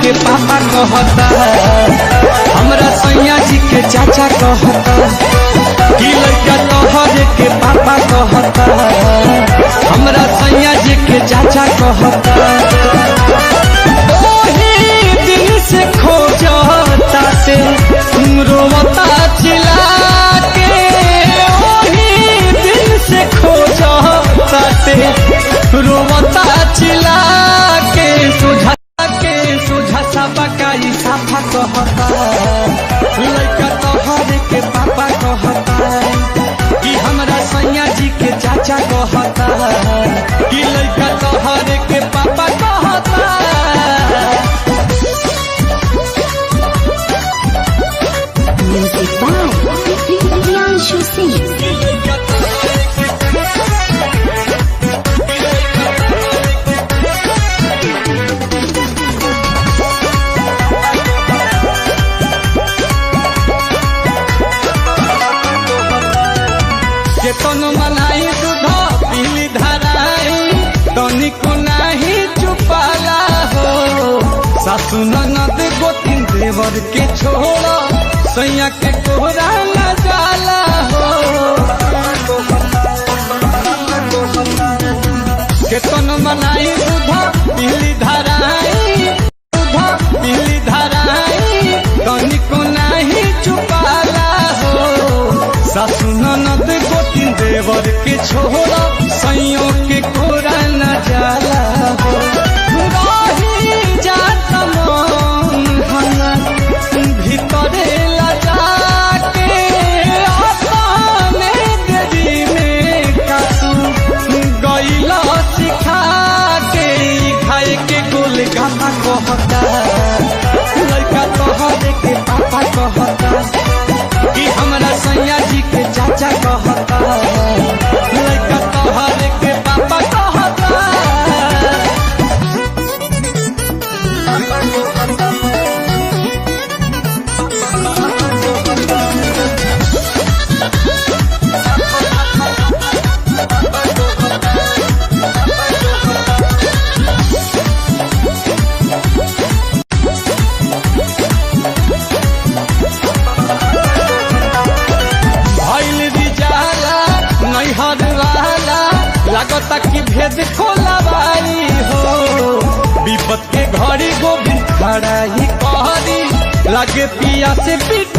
के पापा कहता, हमरा सैया जी के चाचा कहता, कि लड़का तोहरे के पापा कहता, हमरा सैया जी के चाचा कहता। ओही दिन से खोजता से रोवता चिल्ला के, ओही दिन से खोजता से रोवता चिल्ला के, सोझा सा बकाई साफा कहता, लड़का तोहरे के पापा कहता, कि हमरा सैया जी के चाचा कहता, कि लड़का तोहरे के पापा कहता। Music by Priyanshu Singh. केतन मनाई दूध पीली धराई, तनिको नाही चुपाला हो, सासु ननद गोतिन देवर के छोड़ा, सैया के कोहरा न जाला हो। केतन मनाई दूध पीली धराई, दूध पीली धराई, तनिको नाही चुपाला हो, सासु ननद गोतिन देवर के छोड़ा, सैयों के कोरा न जाला हो। रही जात मन हना भीतरे लजा के, अपने देरी में कातू गईला सिखा के, खाए के गोलगप्पा कहता, लड़का तोहरे के पापा कहता, कि हमरा सैया जी के चाचा कहता, लड़का तोहरे के पापा कहता। लगता कि भेद खोलवाई हो, विपत के घड़ी गोविंद खड़ा ही कहरी, लगे पिया से पीट